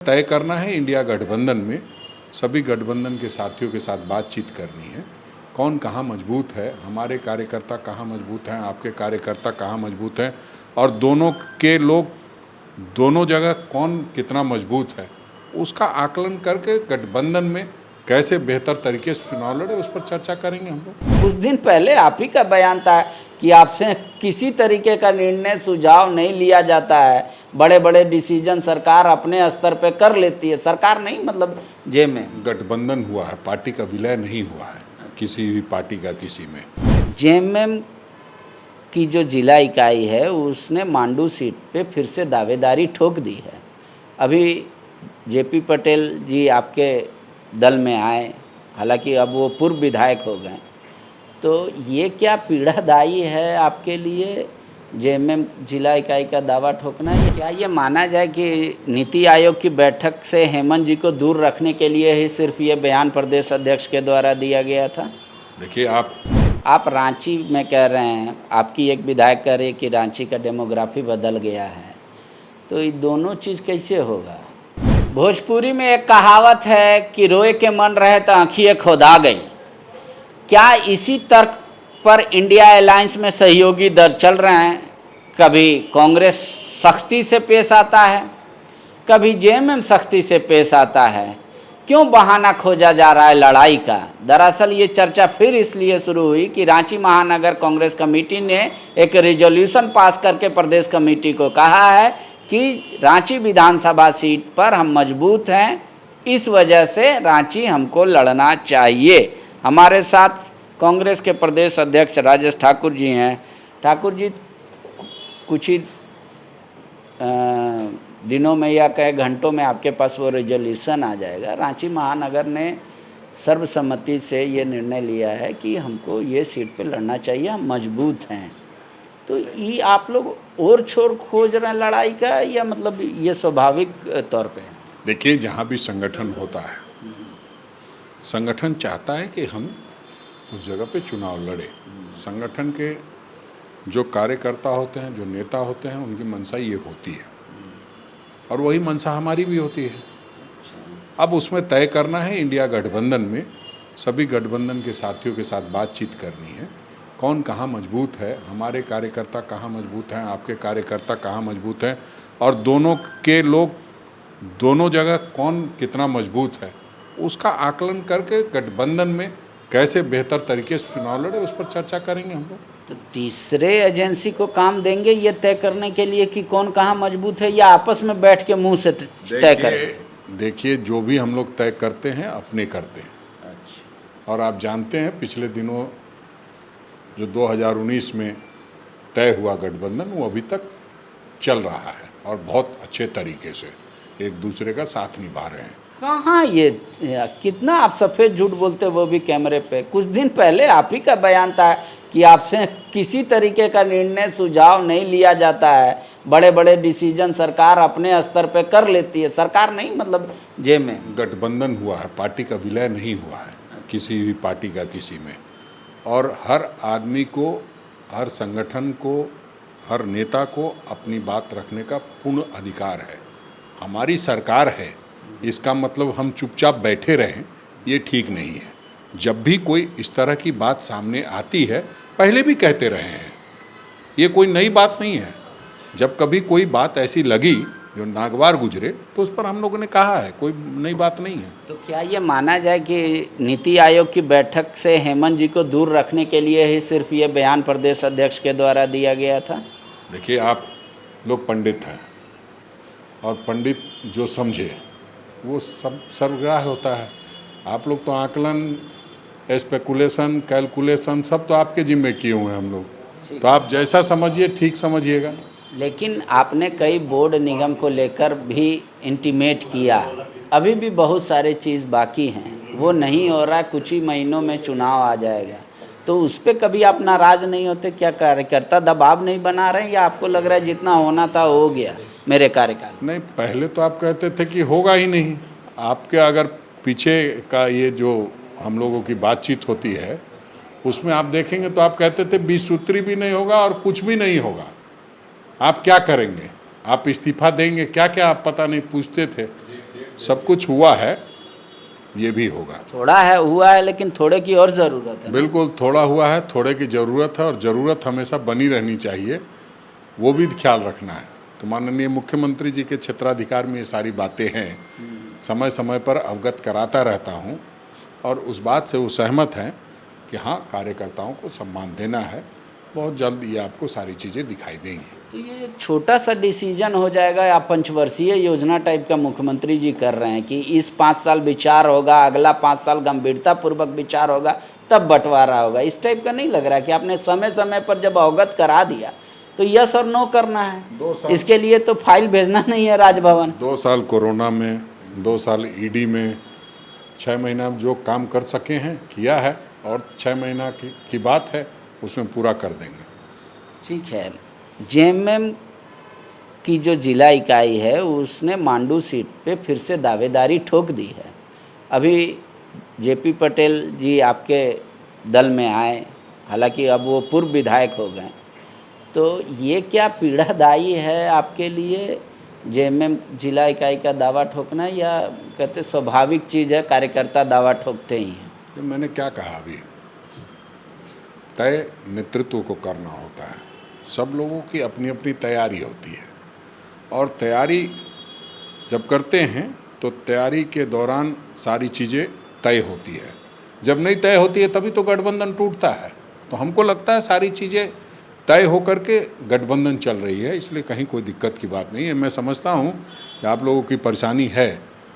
तय करना है इंडिया गठबंधन में सभी गठबंधन के साथियों के साथ बातचीत करनी है। कौन कहाँ मजबूत है, हमारे कार्यकर्ता कहाँ मजबूत हैं, आपके कार्यकर्ता कहाँ मजबूत हैं और दोनों के लोग दोनों जगह कौन कितना मजबूत है, उसका आकलन करके गठबंधन में कैसे बेहतर तरीके से चुनाव लड़े, उस पर चर्चा करेंगे हम लोग। कुछ दिन पहले आप ही का बयान था कि आपसे किसी तरीके का निर्णय सुझाव नहीं लिया जाता है, बड़े बड़े डिसीजन सरकार अपने स्तर पे कर लेती है। सरकार नहीं मतलब जे में गठबंधन हुआ है, पार्टी का विलय नहीं हुआ है किसी भी पार्टी का किसी में। जेएमएम की जो जिला इकाई है उसने मांडू सीट पे फिर से दावेदारी ठोक दी है। अभी जेपी पटेल जी आपके दल में आए, हालांकि अब वो पूर्व विधायक हो गए, तो ये क्या पीड़ादायी है आपके लिए जेएमएम जिला इकाई का दावा ठोकना? क्या ये माना जाए कि नीति आयोग की बैठक से हेमंत जी को दूर रखने के लिए ही सिर्फ ये बयान प्रदेश अध्यक्ष के द्वारा दिया गया था? देखिए, आप रांची में कह रहे हैं, आपकी एक विधायक कह रही है कि रांची का डेमोग्राफी बदल गया है, तो ये दोनों चीज़ कैसे होगा? भोजपुरी में एक कहावत है कि रोए के मन रहे तो आँखियाँ खोदा गई। क्या इसी तर्क पर इंडिया अलायंस में सहयोगी दल चल रहे हैं? कभी कांग्रेस सख्ती से पेश आता है, कभी जेएमएम सख्ती से पेश आता है। क्यों बहाना खोजा जा रहा है लड़ाई का? दरअसल ये चर्चा फिर इसलिए शुरू हुई कि रांची महानगर कांग्रेस कमेटी ने एक रिजोल्यूशन पास करके प्रदेश कमेटी को कहा है कि रांची विधानसभा सीट पर हम मजबूत हैं, इस वजह से रांची हमको लड़ना चाहिए। हमारे साथ कांग्रेस के प्रदेश अध्यक्ष राजेश ठाकुर जी हैं। ठाकुर जी, कुछ ही दिनों में या कई घंटों में आपके पास वो रेजोल्यूशन आ जाएगा। रांची महानगर ने सर्वसम्मति से ये निर्णय लिया है कि हमको ये सीट पे लड़ना चाहिए, हम मजबूत हैं। तो ये आप लोग और छोर खोज रहे हैं लड़ाई का, या मतलब ये स्वाभाविक तौर पे? देखिए, जहाँ भी संगठन होता है, संगठन चाहता है कि हम उस जगह पे चुनाव लड़े। संगठन के जो कार्यकर्ता होते हैं, जो नेता होते हैं, उनकी मंशा ये होती है और वही मंशा हमारी भी होती है। अब उसमें तय करना है इंडिया गठबंधन में सभी गठबंधन के साथियों के साथ बातचीत करनी है। कौन कहाँ मजबूत है, हमारे कार्यकर्ता कहाँ मजबूत हैं, आपके कार्यकर्ता कहाँ मजबूत हैं और दोनों के लोग दोनों जगह कौन कितना मजबूत है, उसका आकलन करके गठबंधन में कैसे बेहतर तरीके से चुनाव लड़े, उस पर चर्चा करेंगे हम लोग। तो तीसरे एजेंसी को काम देंगे ये तय करने के लिए कि कौन कहाँ मजबूत है, या आपस में बैठ के मुंह से तय करें? देखिए, जो भी हम लोग तय करते हैं अपने करते हैं। अच्छा। और आप जानते हैं पिछले दिनों जो 2019 में तय हुआ गठबंधन, वो अभी तक चल रहा है और बहुत अच्छे तरीके से एक दूसरे का साथ निभा रहे हैं। कहाँ ये कितना आप सफ़ेद झूठ बोलते हो, वो भी कैमरे पे। कुछ दिन पहले आप ही का बयान था कि आपसे किसी तरीके का निर्णय सुझाव नहीं लिया जाता है, बड़े बड़े डिसीजन सरकार अपने स्तर पे कर लेती है। सरकार नहीं मतलब जे में गठबंधन हुआ है, पार्टी का विलय नहीं हुआ है किसी भी पार्टी का किसी में। और हर आदमी को, हर संगठन को, हर नेता को अपनी बात रखने का पूर्ण अधिकार है। हमारी सरकार है, इसका मतलब हम चुपचाप बैठे रहें, ये ठीक नहीं है। जब भी कोई इस तरह की बात सामने आती है, पहले भी कहते रहे हैं, ये कोई नई बात नहीं है। जब कभी कोई बात ऐसी लगी जो नागवार गुजरे तो उस पर हम लोगों ने कहा है, कोई नई बात नहीं है। तो क्या ये माना जाए कि नीति आयोग की बैठक से हेमंत जी को दूर रखने के लिए ही सिर्फ ये बयान प्रदेश अध्यक्ष के द्वारा दिया गया था? देखिए, आप लोग पंडित हैं और पंडित जो समझे वो सब सर्वग्राह्य होता है। आप लोग तो आकलन, स्पेकुलेशन, कैलकुलेशन सब तो आपके जिम्मे किए हुए हैं हम लोग, तो आप जैसा समझिए ठीक समझिएगा। लेकिन आपने कई बोर्ड निगम को लेकर भी इंटीमेट किया, अभी भी बहुत सारे चीज़ बाकी हैं, वो नहीं हो रहा। कुछ ही महीनों में चुनाव आ जाएगा, तो उस पर कभी आप नाराज़ नहीं होते? क्या कार्यकर्ता दबाव नहीं बना रहे हैं, या आपको लग रहा है जितना होना था हो गया मेरे कार्यकाल? नहीं, पहले तो आप कहते थे कि होगा ही नहीं। आपके अगर पीछे का ये जो हम लोगों की बातचीत होती है उसमें आप देखेंगे तो आप कहते थे 20 सूत्री भी नहीं होगा और कुछ भी नहीं होगा, आप क्या करेंगे, आप इस्तीफा देंगे, क्या क्या आप पता नहीं पूछते थे। सब कुछ हुआ है, ये भी होगा। थोड़ा है हुआ है, लेकिन थोड़े की और ज़रूरत है। बिल्कुल, थोड़ा हुआ है, थोड़े की ज़रूरत है, और ज़रूरत हमेशा बनी रहनी चाहिए, वो भी ख्याल रखना है। तो माननीय मुख्यमंत्री जी के क्षेत्राधिकार में ये सारी बातें हैं, समय समय पर अवगत कराता रहता हूँ, और उस बात से वो सहमत हैं कि हाँ, कार्यकर्ताओं को सम्मान देना है। बहुत जल्द ये आपको सारी चीज़ें दिखाई देंगी। तो ये छोटा सा डिसीजन हो जाएगा या पंचवर्षीय योजना टाइप का मुख्यमंत्री जी कर रहे हैं कि इस 5 साल विचार होगा, अगला 5 साल गंभीरतापूर्वक विचार होगा, तब बंटवारा होगा, इस टाइप का नहीं लग रहा कि आपने समय समय पर जब अवगत करा दिया तो यस और नो करना है? 2 साल इसके लिए तो फाइल भेजना नहीं है राजभवन। 2 साल कोरोना में, 2 साल ईडी में, 6 महीना में जो काम कर सके हैं किया है, और 6 महीना की बात है, उसमें पूरा कर देंगे। ठीक है। जेएमएम की जो जिला इकाई है उसने मांडू सीट पे फिर से दावेदारी ठोक दी है। अभी जेपी पटेल जी आपके दल में आए, हालांकि अब वो पूर्व विधायक हो गए, तो ये क्या पीड़ादायी है आपके लिए जेएमएम जिला इकाई का दावा ठोकना, या कहते स्वाभाविक चीज़ है, कार्यकर्ता दावा ठोकते ही हैं? तो मैंने क्या कहा, अभी तय नेतृत्व को करना होता है, सब लोगों की अपनी अपनी तैयारी होती है, और तैयारी जब करते हैं तो तैयारी के दौरान सारी चीज़ें तय होती है। जब नहीं तय होती है तभी तो गठबंधन टूटता है। तो हमको लगता है सारी चीज़ें तय होकर के गठबंधन चल रही है, इसलिए कहीं कोई दिक्कत की बात नहीं है। मैं समझता हूँ कि आप लोगों की परेशानी है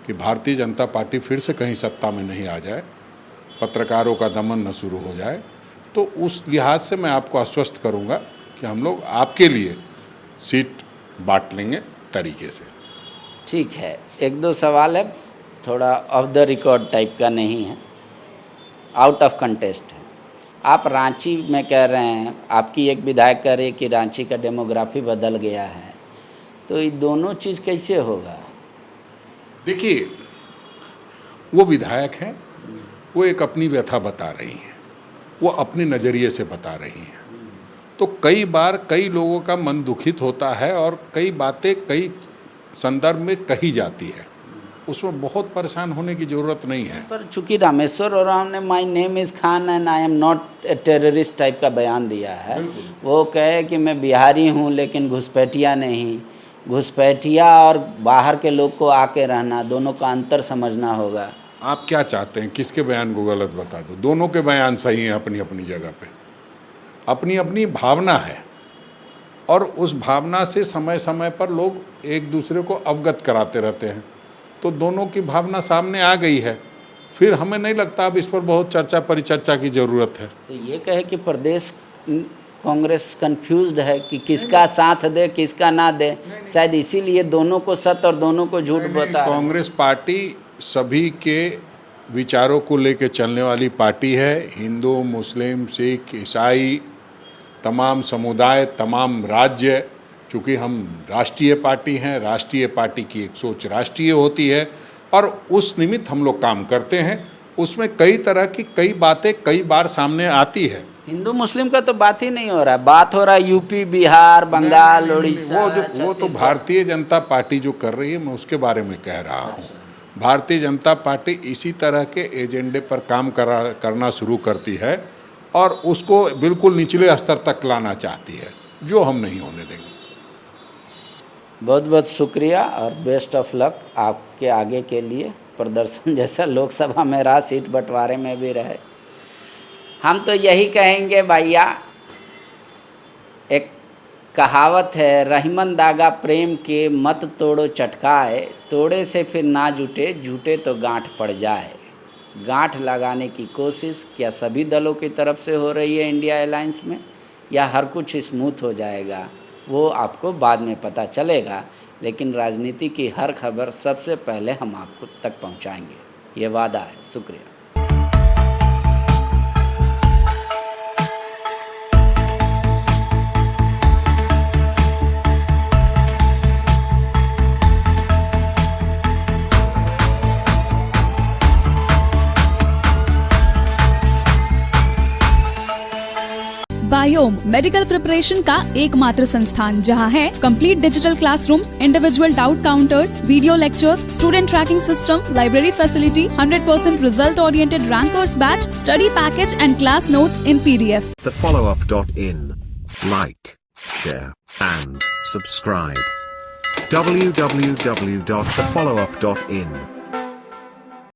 कि भारतीय जनता पार्टी फिर से कहीं सत्ता में नहीं आ जाए, पत्रकारों का दमन न शुरू हो जाए। तो उस लिहाज से मैं आपको आश्वस्त करूँगा कि हम लोग आपके लिए सीट बांट लेंगे तरीके से। ठीक है, 1-2 सवाल है, थोड़ा ऑफ द रिकॉर्ड टाइप का नहीं है, आउट ऑफ कंटेस्ट है। आप रांची में कह रहे हैं, आपकी एक विधायक कह रही है कि रांची का डेमोग्राफी बदल गया है, तो ये दोनों चीज़ कैसे होगा? देखिए, वो विधायक हैं, वो एक अपनी व्यथा बता रही हैं, वो अपने नज़रिए से बता रही हैं। तो कई बार कई लोगों का मन दुखित होता है, और कई बातें कई संदर्भ में कही जाती है, उसमें बहुत परेशान होने की ज़रूरत नहीं है। पर चूंकि रामेश्वर ओरांव ने my name is Khan and I am not a terrorist type का बयान दिया है, वो कहे कि मैं बिहारी हूँ लेकिन घुसपैठिया नहीं, घुसपैठिया और बाहर के लोग को आके रहना, दोनों का अंतर समझना होगा। आप क्या चाहते हैं, किसके बयान को गलत बता दो? दोनों के बयान सही हैं अपनी अपनी जगह पे, अपनी अपनी भावना है, और उस भावना से समय समय पर लोग एक दूसरे को अवगत कराते रहते हैं। तो दोनों की भावना सामने आ गई है, फिर हमें नहीं लगता अब इस पर बहुत चर्चा परिचर्चा की ज़रूरत है। तो ये कहे कि प्रदेश कांग्रेस कंफ्यूज्ड है कि किसका साथ दे किसका ना दे, शायद इसीलिए दोनों को सत्य और दोनों को झूठ बता। कांग्रेस पार्टी सभी के विचारों को लेकर चलने वाली पार्टी है। हिंदू, मुस्लिम, सिख, ईसाई, तमाम समुदाय, तमाम राज्य, चूँकि हम राष्ट्रीय पार्टी हैं, राष्ट्रीय पार्टी की एक सोच राष्ट्रीय होती है, और उस निमित्त हम लोग काम करते हैं। उसमें कई तरह की कई बातें कई बार सामने आती है। हिंदू मुस्लिम का तो बात ही नहीं हो रहा है, बात हो रहा है यूपी, बिहार, बंगाल, उड़ीसा। वो तो भारतीय जनता पार्टी जो कर रही है, मैं उसके बारे में कह रहा हूँ। भारतीय जनता पार्टी इसी तरह के एजेंडे पर काम करना शुरू करती है, और उसको बिल्कुल निचले स्तर तक लाना चाहती है, जो हम नहीं होने देंगे। बहुत बहुत शुक्रिया और बेस्ट ऑफ लक आपके आगे के लिए। प्रदर्शन जैसा लोकसभा में रहा, सीट बंटवारे में भी रहे। हम तो यही कहेंगे भैया, एक कहावत है, रहीमन दागा प्रेम के मत तोड़ो चटकाए, तोड़े से फिर ना जुटे, जुटे तो गांठ पड़ जाए। गांठ लगाने की कोशिश क्या सभी दलों की तरफ से हो रही है इंडिया अलायंस में, या हर कुछ स्मूथ हो जाएगा, वो आपको बाद में पता चलेगा। लेकिन राजनीति की हर खबर सबसे पहले हम आपको तक पहुंचाएंगे, ये वादा है। शुक्रिया। बायोम मेडिकल प्रिपरेशन का एकमात्र संस्थान जहां है complete digital classrooms, individual doubt counters, video lectures, student tracking system, library facility, 100% result oriented rankers batch, study package and class notes in PDF. thefollowup.in. Like, share, and subscribe. www.thefollowup.in